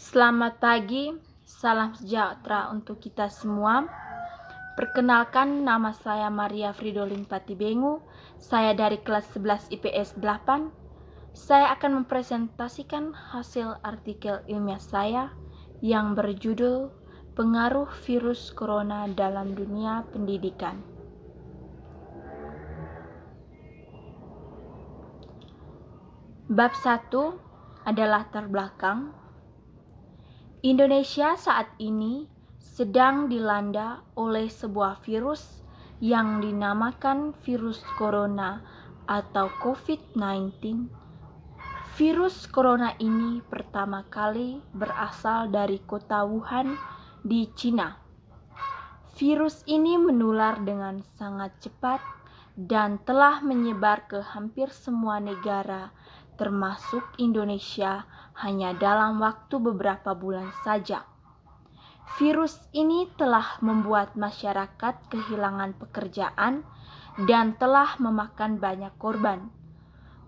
Selamat pagi, salam sejahtera untuk kita semua. Perkenalkan, nama saya Maria Fridolin Patibengu. Saya dari kelas 11 IPS 8. Saya akan mempresentasikan hasil artikel ilmiah saya yang berjudul Pengaruh Virus Corona dalam Dunia Pendidikan. Bab 1 adalah latar belakang. Indonesia saat ini sedang dilanda oleh sebuah virus yang dinamakan virus corona atau COVID-19. Virus corona ini pertama kali berasal dari kota Wuhan di Cina. Virus ini menular dengan sangat cepat dan telah menyebar ke hampir semua negara, termasuk Indonesia, hanya dalam waktu beberapa bulan saja. Virus ini telah membuat masyarakat kehilangan pekerjaan dan telah memakan banyak korban.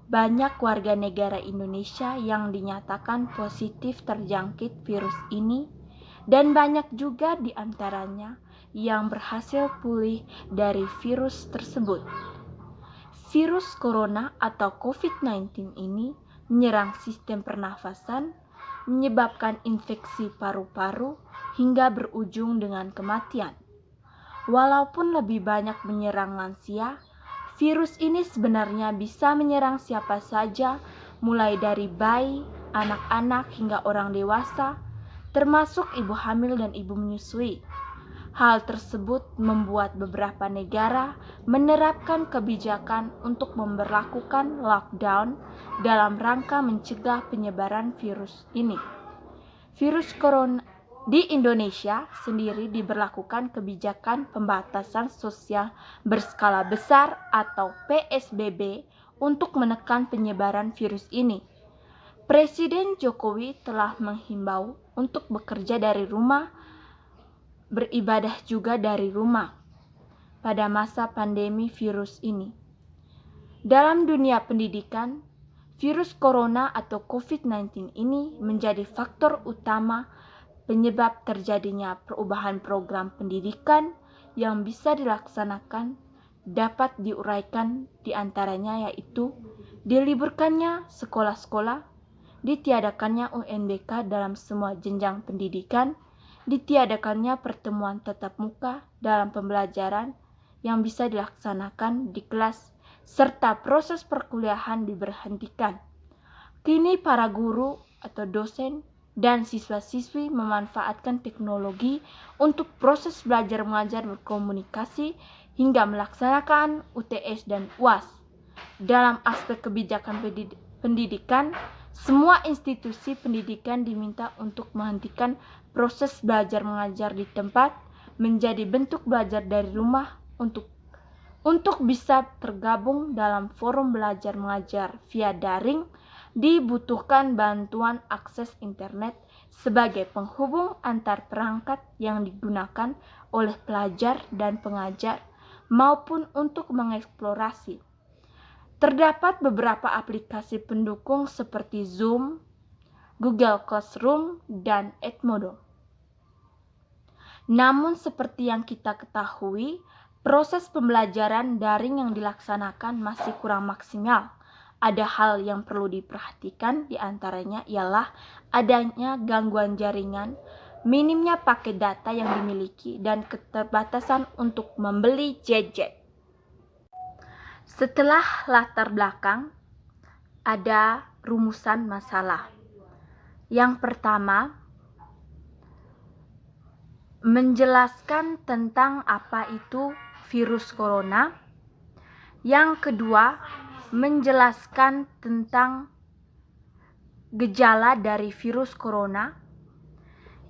Banyak warga negara Indonesia yang dinyatakan positif terjangkit virus ini, dan banyak juga di antaranya yang berhasil pulih dari virus tersebut. Virus corona atau COVID-19 ini menyerang sistem pernafasan, menyebabkan infeksi paru-paru hingga berujung dengan kematian. Walaupun lebih banyak menyerang lansia, virus ini sebenarnya bisa menyerang siapa saja, mulai dari bayi, anak-anak hingga orang dewasa, termasuk ibu hamil dan ibu menyusui. Hal tersebut membuat beberapa negara menerapkan kebijakan untuk memberlakukan lockdown dalam rangka mencegah penyebaran virus ini. Virus corona di Indonesia sendiri diberlakukan kebijakan pembatasan sosial berskala besar atau PSBB untuk menekan penyebaran virus ini. Presiden Jokowi telah menghimbau untuk bekerja dari rumah, beribadah juga dari rumah pada masa pandemi virus ini. Dalam dunia pendidikan, virus corona atau COVID-19 ini menjadi faktor utama penyebab terjadinya perubahan program pendidikan yang bisa dilaksanakan dapat diuraikan diantaranya yaitu diliburkannya sekolah-sekolah, ditiadakannya UNBK dalam semua jenjang pendidikan, ditiadakannya pertemuan tatap muka dalam pembelajaran yang bisa dilaksanakan di kelas, serta proses perkuliahan diberhentikan. Kini para guru atau dosen dan siswa-siswi memanfaatkan teknologi untuk proses belajar mengajar berkomunikasi hingga melaksanakan UTS dan UAS. Dalam aspek kebijakan pendidikan, semua institusi pendidikan diminta untuk menghentikan proses belajar mengajar di tempat menjadi bentuk belajar dari rumah untuk bisa tergabung dalam forum belajar mengajar via daring. Dibutuhkan bantuan akses internet sebagai penghubung antar perangkat yang digunakan oleh pelajar dan pengajar maupun untuk mengeksplorasi. Terdapat beberapa aplikasi pendukung seperti Zoom, Google Classroom, dan Edmodo. Namun seperti yang kita ketahui, proses pembelajaran daring yang dilaksanakan masih kurang maksimal. Ada hal yang perlu diperhatikan, diantaranya ialah adanya gangguan jaringan, minimnya paket data yang dimiliki, dan keterbatasan untuk membeli gadget. Setelah latar belakang, ada rumusan masalah. Yang pertama, menjelaskan tentang apa itu virus corona. Yang kedua, menjelaskan tentang gejala dari virus corona.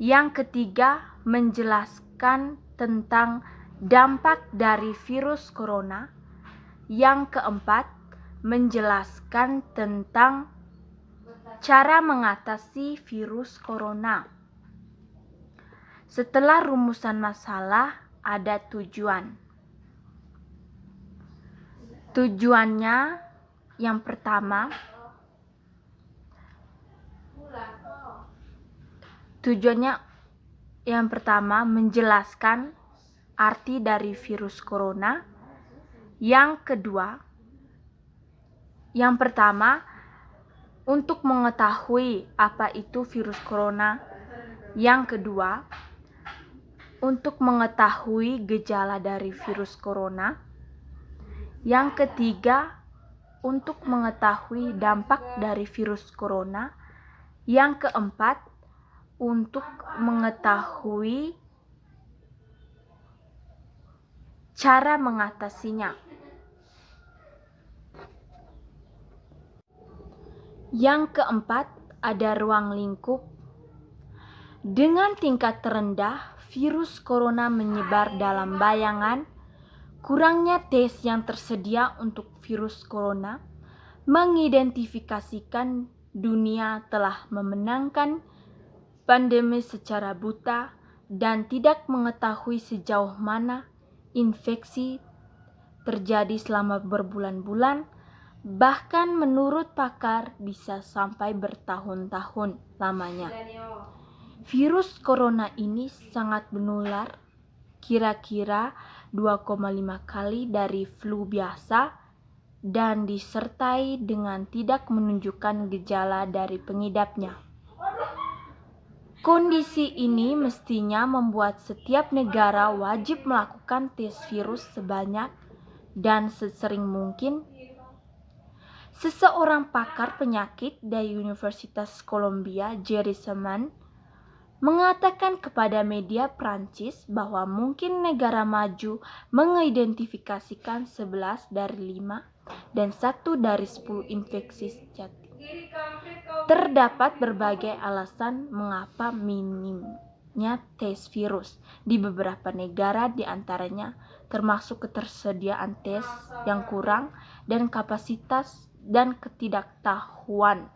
Yang ketiga, menjelaskan tentang dampak dari virus corona. Yang keempat, menjelaskan tentang cara mengatasi virus corona. Setelah rumusan masalah, ada tujuan. Tujuannya yang pertama, Tujuannya yang pertama menjelaskan arti dari virus corona. Yang pertama untuk mengetahui apa itu virus corona. Yang kedua, untuk mengetahui gejala dari virus corona. Yang ketiga, untuk mengetahui dampak dari virus corona. Yang keempat, untuk mengetahui cara mengatasinya. Yang keempat, ada ruang lingkup. Dengan tingkat terendah, virus corona menyebar dalam bayangan. Kurangnya tes yang tersedia untuk virus corona mengidentifikasikan dunia telah memenangkan pandemi secara buta dan tidak mengetahui sejauh mana infeksi terjadi selama berbulan-bulan, bahkan menurut pakar bisa sampai bertahun-tahun lamanya. Virus corona ini sangat menular, kira-kira 2,5 kali dari flu biasa, dan disertai dengan tidak menunjukkan gejala dari pengidapnya. Kondisi ini mestinya membuat setiap negara wajib melakukan tes virus sebanyak dan sesering mungkin. Seseorang pakar penyakit dari Universitas Columbia, Jerry Seman, mengatakan kepada media Prancis bahwa mungkin negara maju mengidentifikasikan 11 dari 5 dan 1 dari 10 infeksi sejati. Terdapat berbagai alasan mengapa minimnya tes virus di beberapa negara, diantaranya termasuk ketersediaan tes yang kurang dan kapasitas dan ketidaktahuan.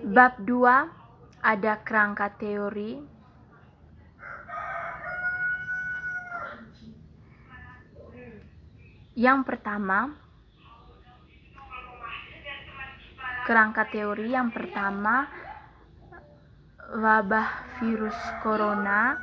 Bab 2 ada kerangka teori. Yang pertama, kerangka teori yang pertama, wabah virus corona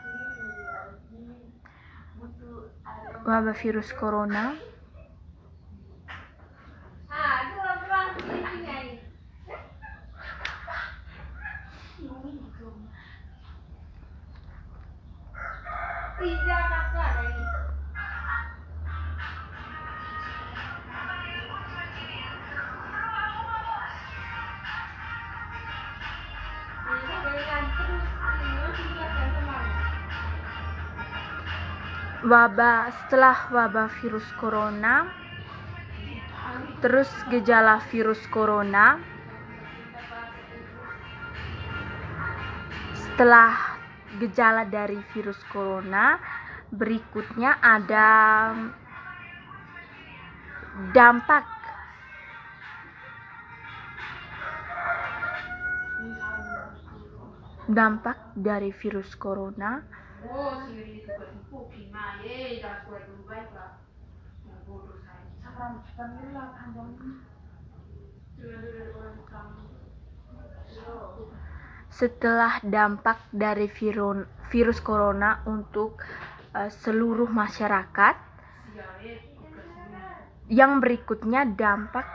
setelah wabah virus corona, terus gejala virus corona. Setelah gejala dari virus corona, berikutnya ada dampak dari virus corona. Setelah dampak dari virus corona untuk seluruh masyarakat, yang berikutnya dampak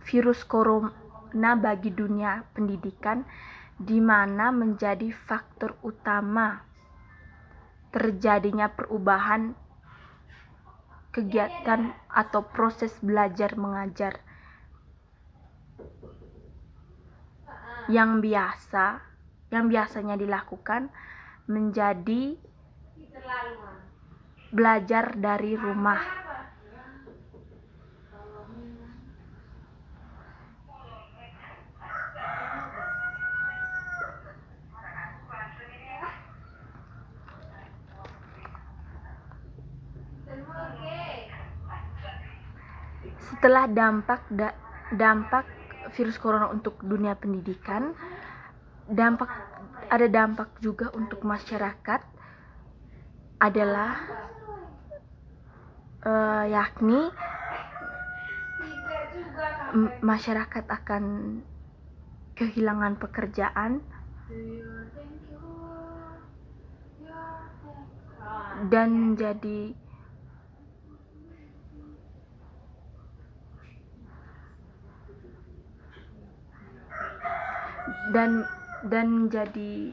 virus corona bagi dunia pendidikan, di mana menjadi faktor utama terjadinya perubahan kegiatan atau proses belajar mengajar yang biasanya dilakukan menjadi belajar dari rumah. Setelah dampak virus corona untuk dunia pendidikan, ada dampak juga untuk masyarakat, adalah yakni masyarakat akan kehilangan pekerjaan dan menjadi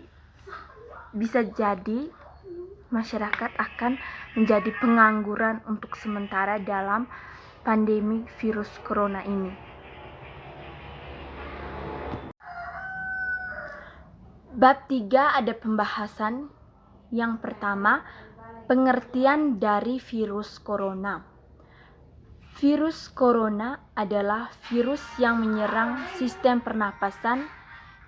bisa jadi masyarakat akan menjadi pengangguran untuk sementara dalam pandemi virus corona ini. Bab 3 ada pembahasan. Yang pertama, pengertian dari virus corona. Virus corona adalah virus yang menyerang sistem pernapasan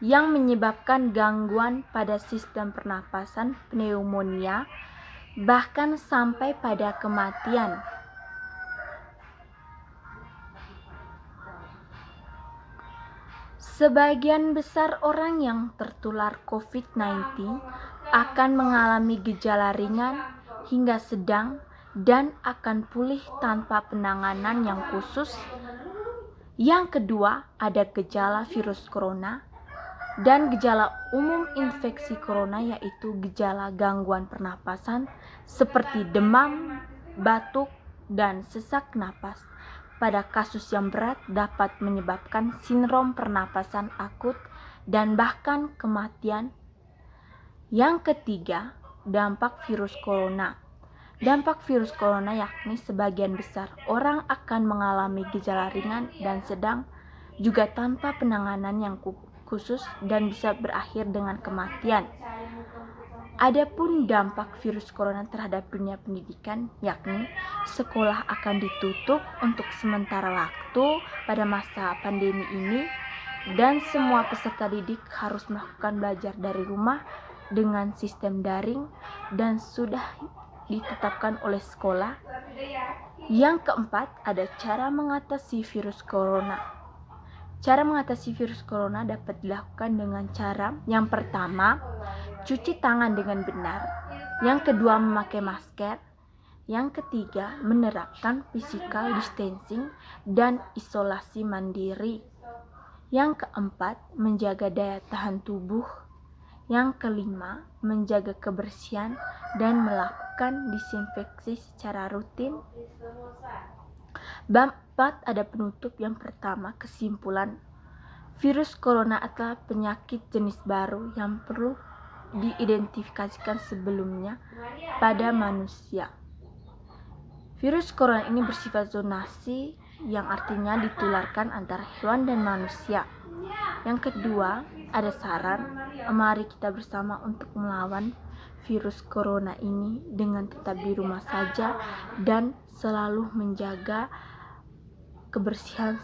yang menyebabkan gangguan pada sistem pernapasan, pneumonia, bahkan sampai pada kematian. Sebagian besar orang yang tertular COVID-19 akan mengalami gejala ringan hingga sedang dan akan pulih tanpa penanganan yang khusus. Yang kedua, ada gejala virus corona dan gejala umum infeksi corona, yaitu gejala gangguan pernapasan seperti demam, batuk, dan sesak napas. Pada kasus yang berat dapat menyebabkan sindrom pernapasan akut dan bahkan kematian. Yang ketiga, dampak virus corona. Dampak virus corona yakni sebagian besar orang akan mengalami gejala ringan dan sedang, juga tanpa penanganan yang khusus dan bisa berakhir dengan kematian. Adapun dampak virus corona terhadap dunia pendidikan, yakni sekolah akan ditutup untuk sementara waktu pada masa pandemi ini dan semua peserta didik harus melakukan belajar dari rumah dengan sistem daring dan sudah ditetapkan oleh sekolah. Yang keempat, ada cara mengatasi virus corona. Cara mengatasi virus corona dapat dilakukan dengan cara yang pertama, cuci tangan dengan benar. Yang kedua, memakai masker. Yang ketiga, menerapkan physical distancing dan isolasi mandiri. Yang keempat, menjaga daya tahan tubuh. Yang kelima, menjaga kebersihan dan melakukan disinfeksi secara rutin. Bab 4 ada penutup. Yang pertama, kesimpulan. Virus corona adalah penyakit jenis baru yang perlu diidentifikasikan sebelumnya pada manusia. Virus corona ini bersifat zonasi, yang artinya ditularkan antara hewan dan manusia. Yang kedua, ada saran, mari kita bersama untuk melawan virus corona ini dengan tetap di rumah saja dan selalu menjaga kebersihan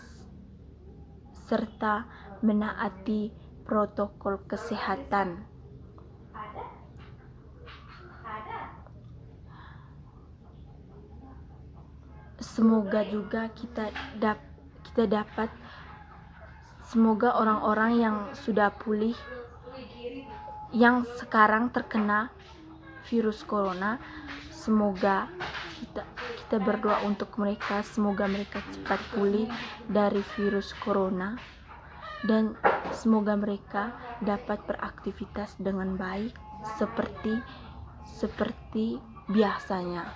serta menaati protokol kesehatan. Semoga juga semoga orang-orang yang sudah pulih, yang sekarang terkena virus corona, semoga kita berdoa untuk mereka, semoga mereka cepat pulih dari virus corona dan semoga mereka dapat beraktivitas dengan baik seperti biasanya.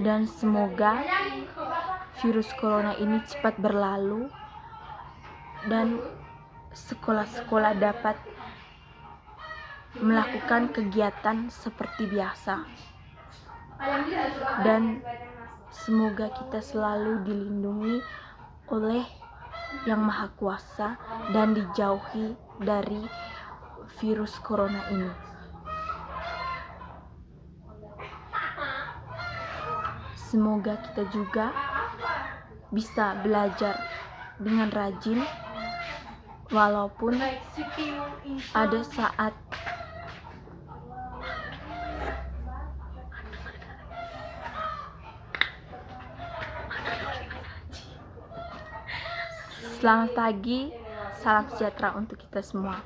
Dan semoga virus corona ini cepat berlalu dan sekolah-sekolah dapat melakukan kegiatan seperti biasa. Dan semoga kita selalu dilindungi oleh Yang Maha Kuasa dan dijauhi dari virus corona ini. Semoga kita juga bisa belajar dengan rajin, walaupun ada saat Selamat pagi, salam sejahtera untuk kita semua.